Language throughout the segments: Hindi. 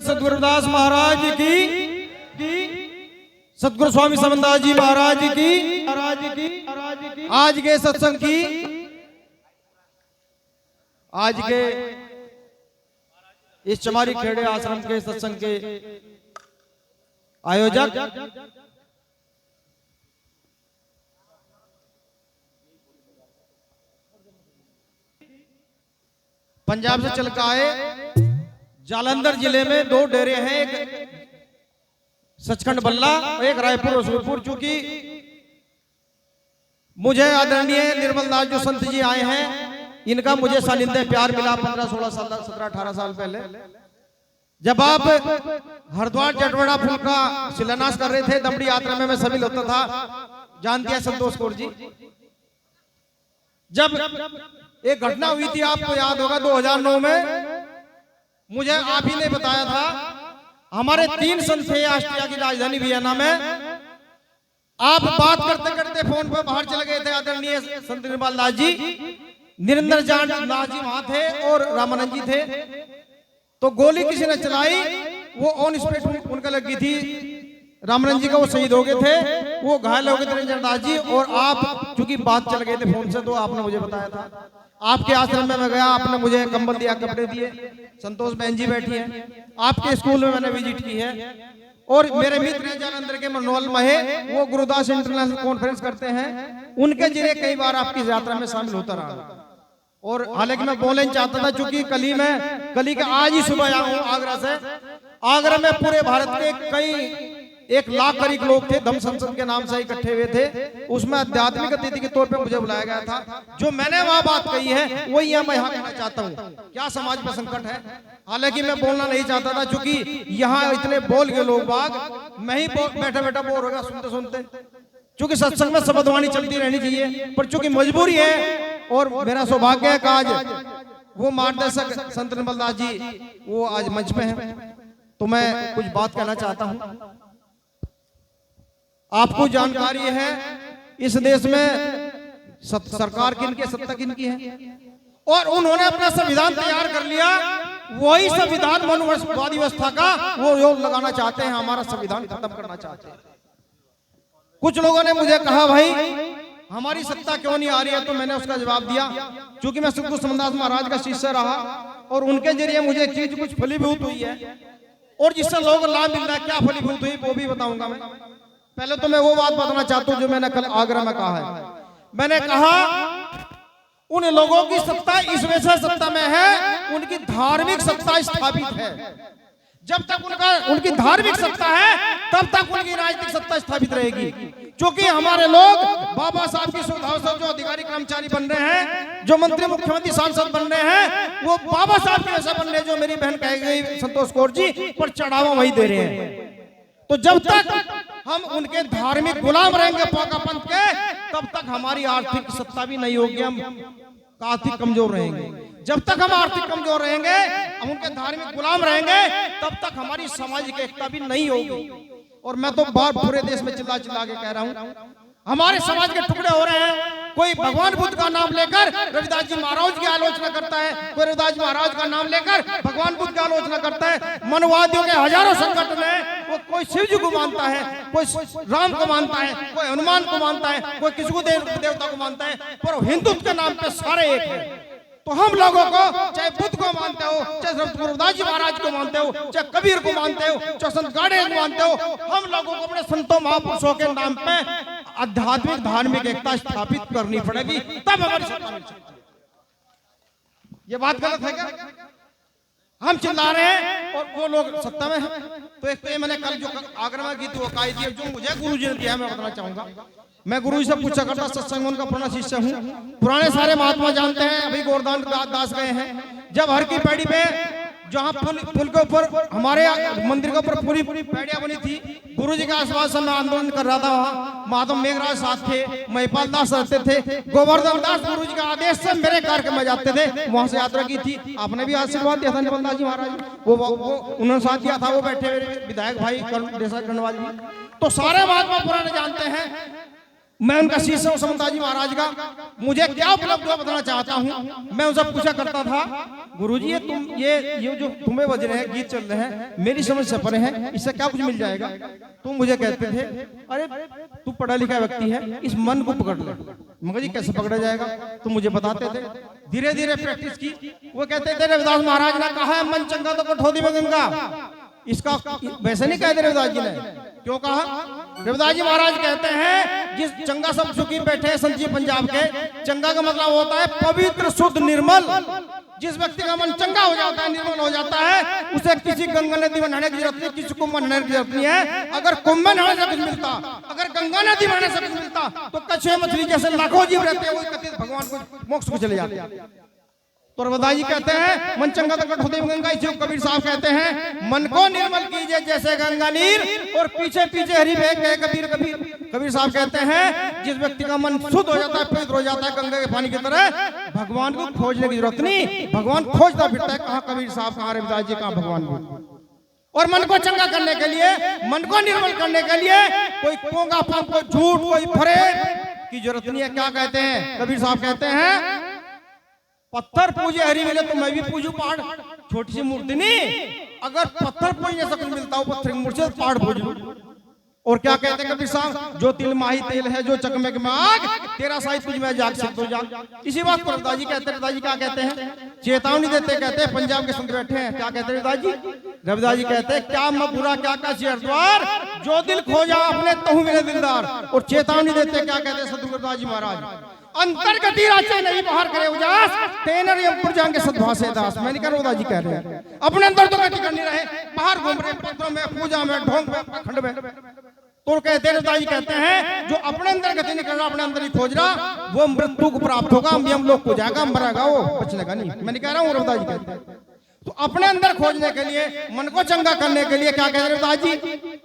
सदगुरुदास महाराज की, सदगुरु स्वामी समनदास जी महाराज की, आज के सत्संग की, आज के इस चमारी खेड़े आश्रम के सत्संग के आयोजक पंजाब से चल कर आए। जालंधर जिले में दो डेरे हैं, एक सचखंड बल्ला और एक रायपुर रसूलपुर। चूंकि मुझे आदरणीय निर्मल दास जो संत जी आए हैं, इनका मुझे सानिध्य प्यार मिला 15, 16 साल, 17, 18 साल पहले, जब आप हरिद्वार जटवड़ा पुल का शिलान्यास कर रहे थे। दमड़ी यात्रा में मैं शामिल होता था, जानती है संतोष कौर जी। जब एक घटना हुई थी, आपको याद होगा, 2009 में मुझे आप ही ने बताया था, हमारे 3 संत थे ऑस्ट्रिया की राजधानी वियना में। आप बात करते करते फोन पर बाहर चले गए थे। आदरणीय संत निर्मल दास जी, निरंतर जान दास जी वहां थे और रामानंद जी थे। तो गोली किसी ने चलाई, वो ऑन स्पॉट उनका लगी थी। रामानंद जी का वो शहीद हो गए थे, वो घायल हो गए थे निरंजन दास जी। और आप चूंकि बात चल गए थे फोन से, तो आपने मुझे बताया था। आपके आश्रम में मैं गया, आपने मुझे कंबल दिया, कपड़े दिए। संतोष बहन जी बैठी हैं, आपके स्कूल में मैंने विजिट की है। और मेरे मित्र हैं जालंधर के मनोहर महे, वो गुरुदास इंटरनेशनल कॉन्फ्रेंस करते हैं, उनके जरिए कई बार आपकी यात्रा में शामिल होता रहा। और हालांकि मैं बोलना चाहता था, चूंकि कली के आज ही सुबह आया हूँ आगरा से। आगरा में पूरे भारत के कई 1 लाख करीब लोग थे, धम्म संसद के नाम से इकट्ठे हुए थे। उसमें आध्यात्मिक अतिथि के तौर पे मुझे बुलाया गया था। जो मैंने वहां बात कही है, वही मैं यहाँ कहना चाहता हूँ। क्या समाज में संकट है, हालांकि मैं बोलना नहीं चाहता था, क्योंकि यहाँ इतने बोल के लोग बाग, मैं ही बैठा बैठा बोर हो गया सुनते सुनते। चूंकि सत्संग में शब्दवाणी चलती रहनी चाहिए, पर चूंकि मजबूरी है और मेरा सौभाग्य है कि आज वो मार्गदर्शक संत निर्मल दास जी वो आज मंच पे हैं, तो मैं कुछ बात कहना चाहता हूँ। आपको जानकारी है, इस देश में सरकार किनकी है, सत्ता किनकी है, और उन्होंने अपना संविधान तैयार कर लिया। वही संविधान मनुवादी व्यवस्था का वो योग लगाना चाहते हैं, हमारा संविधान खत्म करना चाहते हैं। कुछ लोगों ने मुझे कहा, भाई हमारी सत्ता क्यों नहीं आ रही है, तो मैंने उसका जवाब दिया, क्योंकि मैं सदगुरु समनदास महाराज का शिष्य रहा और उनके जरिए मुझे एक चीज कुछ फलीभूत हुई है, और जिससे लोगों को लाभ मिल रहा है। क्या फलीभूत हुई वो भी बताऊंगा मैं। पहले तो मैं वो बात बताना चाहता हूं जो मैंने कल आगरा में कहा है। मैंने कहा, उन लोगों की सत्ता इस वजह से सत्ता में है, उनकी धार्मिक सत्ता स्थापित है। जब तक उनकी धार्मिक सत्ता है, तब तक उनकी राजनीतिक सत्ता स्थापित रहेगी। क्योंकि हमारे लोग बाबा साहब की सुविधाओं से जो अधिकारी कर्मचारी बन रहे हैं, जो मंत्री मुख्यमंत्री सांसद बन रहे हैं, वो बाबा साहब की वजह बन रहे हैं। जो मेरी बहन कह गई संतोष कौर जी, पर चढ़ावा वही दे रहे हैं। तो जब तक हम उनके धार्मिक गुलाम रहेंगे पोका पंथ के, तब तक हमारी आर्थिक सत्ता भी नहीं होगी, हम आर्थिक कमजोर रहेंगे। जब तक हम आर्थिक कमजोर रहेंगे, हम उनके धार्मिक गुलाम रहेंगे, तब तक हमारी सामाजिक एकता भी नहीं होगी। और मैं तो बार पूरे देश में चिल्ला चिल्ला के कह रहा हूँ, हमारे समाज के टुकड़े हो रहे हैं। कोई भगवान बुद्ध का नाम लेकर रविदास जी महाराज की आलोचना करता है, कोई रविदास महाराज का नाम लेकर भगवान बुद्ध की आलोचना करता है। मनवादियों के हजारों संगठन है, वो कोई शिव जी को मानता है, कोई राम को मानता है, कोई हनुमान को मानता है, कोई किसी को देवता को मानता है, पर हिंदुत्व के नाम पे सारे एक है। तो हम लोगों को, चाहे बुद्ध को मानते हो, चाहे रविदास जी महाराज को मानते हो, चाहे कबीर को मानते हो, चाहे संत गाड़े को मानते हो, हम लोगों को अपने संतों महापुरुषों के नाम पे आध्यात्मिक धार्मिक एकता स्थापित करनी पड़ेगी, तब हमारी सत्ता मिल सकती है। ये बात गलत है क्या? हम चिल्ला रहे हैं और वो लोग सत्ता में हैं। तो एक तो ये मैंने कल जो आगरा में की थी, वो कायदी है जो मुझे गुरु जी ने दिया, मैं बताना चाहूंगा। मैं गुरु जी से पूछा करता, सत्संग उनका पुराना शिष्य हूँ, पुराने सारे महात्मा जानते हैं। अभी गोरदान दास गए हैं, जब हर की पैड़ी पे जहाँ पुल के ऊपर हमारे मंदिर के ऊपर पूरी पैड़ियां बनी थी, गुरु जी के आसपास मैं आंदोलन कर रहा था। वहाँ महात्मा मेघराज साथ थे, महिपाल दास रहते थे, गोवर्धन दास गुरु जी के आदेश से मेरे कार्यक्रम में जाते थे, वहां से यात्रा की थी। आपने भी आशीर्वाद दिया था निर्मल दास जी महाराज, वो उन्होंने साथ दिया था। वो बैठे मेरे विधायक भाई देसाई कर्णवाल जी। तो सारे महात्मा पुराने जानते हैं। मैं उनका शिष्य हूं समताजी महाराज का, मुझे क्या उपलब्ध हुआ बताना चाहता हूं। मैं उनसे पूछा करता था, गुरुजी ये तुम ये जो तुम्हें बज रहे हैं, गीत चल रहे हैं, मेरी समझ से परे हैं, इससे क्या कुछ मिल जाएगा? तुम मुझे कहते थे, अरे तू पढ़ा लिखा व्यक्ति है, इस मन को पकड़ ले। मगर जी कैसे पकड़ा जाएगा? तुम मुझे बताते थे। धीरे धीरे प्रैक्टिस की। वो कहते थे रविदास महाराज ने कहा है मन चंगा तो कठौती में गंगा। इसका वैसे नहीं कहते रविदास जी ने, क्यों कहा? रविदास जी महाराज कहते हैं जिस चंगा सब सुखी बैठे हैं संत जी पंजाब के, चंगा का मतलब होता है पवित्र शुद्ध निर्मल। जिस व्यक्ति का मन चंगा हो जाता है, निर्मल हो जाता है, उसे किसी गंगा नदी में नहाने की जरूरत नहीं, किसी कुंभ में नहाने की जरूरत नहीं है। अगर कुंभ में नहाने से कुछ मिलता, अगर गंगा नदी में नहाने से कुछ मिलता, तो कछुए मछली जैसे लाखों जीव रहते हैं, वो भगवान को मोक्ष को चले जाते। तो रविदास जी कहते हैं मन चंगा तो कठौती में गंगा। इसी कबीर साहब कहते हैं मन को निर्मल कीजिए जैसे गंगा नीर, और पीछे पीछे हरि बह गए कबीर कबीर। कबीर साहब कहते हैं जिस व्यक्ति का मन शुद्ध हो जाता है, पवित्र हो जाता है गंगा के पानी की तरह, भगवान को खोजने की जरूरत नहीं, भगवान खोजता फिरता है। कहाँ कबीर साहब, कहाँ रविदास जी, कहाँ भगवान को। और मन को चंगा करने के लिए, मन को निर्मल करने के लिए कोई पोंगापन, कोई झूठ, कोई फरेब की जरूरत नहीं है। क्या कहते हैं कबीर साहब? कहते हैं पत्थर पूजे हरि मिले तो मैं भी पूजू पहाड़। छोटी सी मूर्ति नहीं, अगर पत्थर पूजने से कुछ मिलता हो, पत्थर की मूर्ति से पहाड़ पूजू। और क्या कहते हैं कबीर साहब? जो तिल माही तेल है, जो चकमेक में आग, तेरा साहिब तुझ में जाग सकते हो जाग। इसी बात को रविदास जी कहते हैं। रविदास जी क्या कहते हैं? चेतावनी देते, कहते हैं पंजाब के संत बैठे हैं, क्या कहते हैं रविदास जी? रविदास जी कहते हैं क्या मधुरा क्या का शेरद्वार, जो दिल खोजा अपने तहु मिले दिलदार। और चेतावनी देते क्या कहते हैं सदगुरु रविदास जी महाराज? अंतर्गति राचे नहीं बाहर करे उजास, तेनर यमपुर जाएंगे सद्भाव से दास। मैं नहीं कह रहा, रविदास जी कह रहे हैं। अपने अंदर तो गति करनी रहे, बाहर घूम रहे पत्रों में, पूजा में, ढोंग में, खंड में। तो कहते हैं रविदास जी कहते हैं जो अपने अंदर गति नहीं कर रहा, अपने अंदर ही खोज रहा, वो मृत्यु को प्राप्त होगा, यम लोक को जाएगा, मरेगा, वो बचनेगा नहीं। मैं नहीं कह रहा हूँ, रविदास जी कहते हैं। तो अपने अंदर खोजने के लिए, मन को चंगा करने के लिए क्या कहते हैं रविदास जी?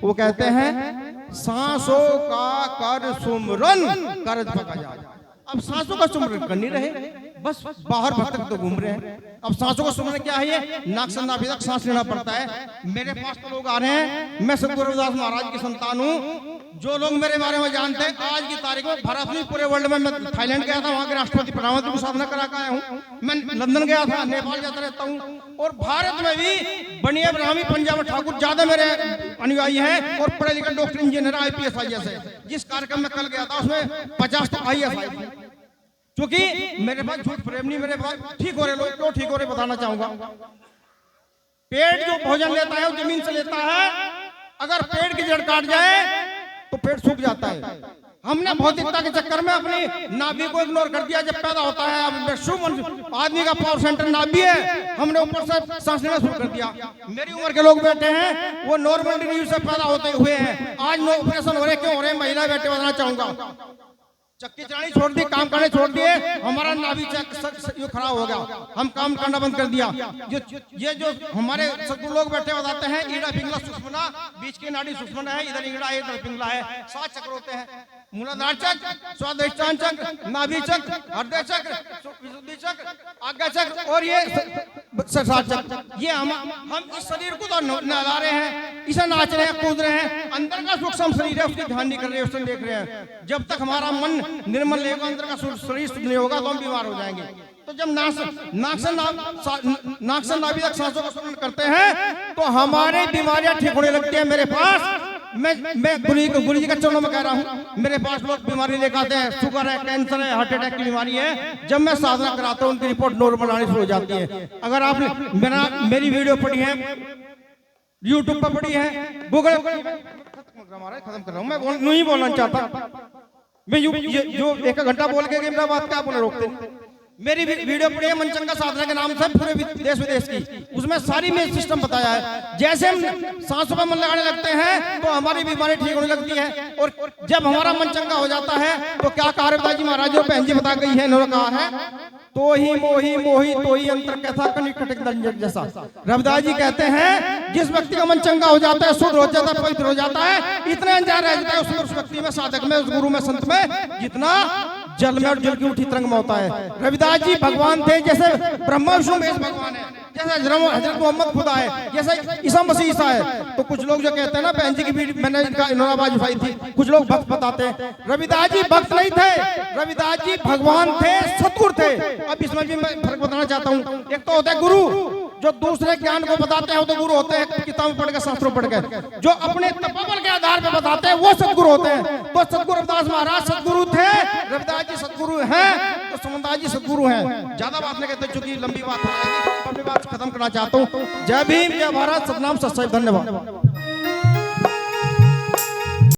वो कहते हैं सांसों का कर सुमरन कर पका जाए। अब सांसों का सुमरन करनी रहे, बस बाहर भर तक तो घूम रहे हैं। अब सांसों का सुमरन क्या है? ये नाक से नाभि तक सांस लेना पड़ता है। मेरे पास तो लोग आ रहे हैं, मैं सदगुरु रविदास महाराज की संतान हूँ। जो लोग मेरे बारे में जानते हैं, आज की तारीख में भारत में, पूरे वर्ल्ड में, मैं थाईलैंड गया था, वहाँ के राष्ट्रपति प्रधानमंत्री को साधना करा के आया हूँ। मैं लंदन गया था, नेपाल जाता रहता हूँ। और भारत में भी बनिया ब्राह्मी पंजाब ठाकुर ज्यादा मेरे अनुयायी हैं, और पढ़े लिखे डॉक्टर, इंजीनियर, IPS, IAS है। जिस कार्यक्रम में कल गया था उसमें 50 तो IAS आई थी। क्योंकि मेरे पास झूठ प्रेम नहीं, मेरे पास ठीक हो रहे लोग। क्यों ठीक हो रहे बताना चाहूंगा। पेड़ जो भोजन लेता है वो जमीन से लेता है। अगर पेड़ की जड़ काट जाए तो पेड़ सूख जाता है। हमने भौतिकता के चक्कर में अपनी नाभि को इग्नोर कर दिया। जब पैदा होता है आदमी का पावर सेंटर नाभि है, हमने ऊपर से सांस लेना शुरू कर दिया। मेरी उम्र के लोग बैठे हैं, वो नॉर्मल डिलीवरी से पैदा होते हुए हैं, आज नो ऑपरेशन हो रहे। क्यों हो रहे? महिला बैठे बताना चाहूंगा। चक्की चलानी छोड़ दी, काम करने छोड़ दिए, हमारा नाभि चक्र खराब हो गया, हम काम करना बंद कर दिया। ये जो हमारे सदगुरु लोग बैठे बताते हैं ईड़ा पिंगला सुषमना, बीच की नाड़ी सुषमना है, इधर ईड़ा है, इधर पिंगला है। 7 चक्र होते हैं, मूलाधार चक्र, स्वादिष्ठान चक्र, नाभि चक्र, हृदय चक्र, विशुद्धि चक्र, आज्ञा चक्र, और ये 7 चक्र। ये हम इस शरीर को तो नहला रहे हैं, इसे नाच रहे हैं, कूद रहे हैं। अंदर का सूक्ष्म शरीर है, उसकी ध्यान नहीं कर रहे, उससे देख रहे हैं। जब तक हमारा मन निर्मल रहेगा, अंदर का शरीर शुद्ध नहीं होगा, तो हम बीमार हो जाएंगे। तो जब नाक से नाभि तक सांसों का सुमरन करते हैं तो हमारी बीमारियां ठीक होने लगती है। मेरे पास मैं गुरु जी के चरणों में कह रहा हूँ, मेरे पास लोग बीमारी लेकर आते हैं, शुगर है, कैंसर है, हार्ट अटैक की बीमारी है। जब मैं साधना कराता हूँ उनकी रिपोर्ट नॉर्मल आनी शुरू हो जाती है। अगर आपने मेरी वीडियो पढ़ी है, यूट्यूब पर पढ़ी है, गूगल खत्म कर रहा हूँ, मैं नहीं बोलना चाहता। मैं जो 1 घंटा बोल के मेरा बात क्या बोले रोकते। मेरी वीडियो पड़ी है मनचंगा साधना के नाम से, पूरे देश विदेश की, उसमें सारी में सिस्टम बताया है। जैसे हम सांसों पर मन लगाने लगते हैं तो हमारी बीमारी ठीक होने लगती है। और जब हमारा मन चंगा हो जाता है तो क्या कहा रविदास जी महाराज और बहन जी बता गई है, इन्होंने कहा है तो ही मोही मोही तो ही अंतर कैसा कनिक खटक दंजक जैसा। रविदास जी कहते हैं जिस व्यक्ति का मन चंगा हो जाता है, शुद्ध हो जाता है, पवित्र हो जाता है, इतना अंजार रह जाता है उस व्यक्ति में, साधक में, उस गुरु में, संत में, जितना जल में और जल की उठी तरंग में होता है। रविदास जी भगवान थे जैसे ब्रह्मा विष्णु महेश भगवान है, जैसे हजरत मोहम्मद खुदा है, जैसे ईसा मसीह ईसा है। तो कुछ लोग जो कहते हैं ना, बहन जी की भी मैंने इनका इन्होंने आवाज उठाई थी, कुछ लोग भक्त बताते हैं। रविदास जी भक्त नहीं थे, रविदास जी भगवान थे, सतगुरु थे। अब इसमें भी मैं फर्क बताना चाहता हूँ। एक तो होता है गुरु, जो दूसरे ज्ञान को बताते हैं, तो गुरु होते हैं, किताबें पढ़ के शास्त्रों पढ़ के। जो अपने तपोबल के आधार पे बताते हैं वो सतगुरु होते हैं। तो सतगुरु रविदास महाराज सतगुरु थे, रविदास जी सतगुरु हैं, तो सुमनदास जी सतगुरु हैं। ज्यादा बात नहीं कहते क्योंकि लंबी बात है, अपनी बात खत्म करना चाहता हूँ। जय भीम, जय भारत, सतनाम, सत श्री अकाल, धन्यवाद।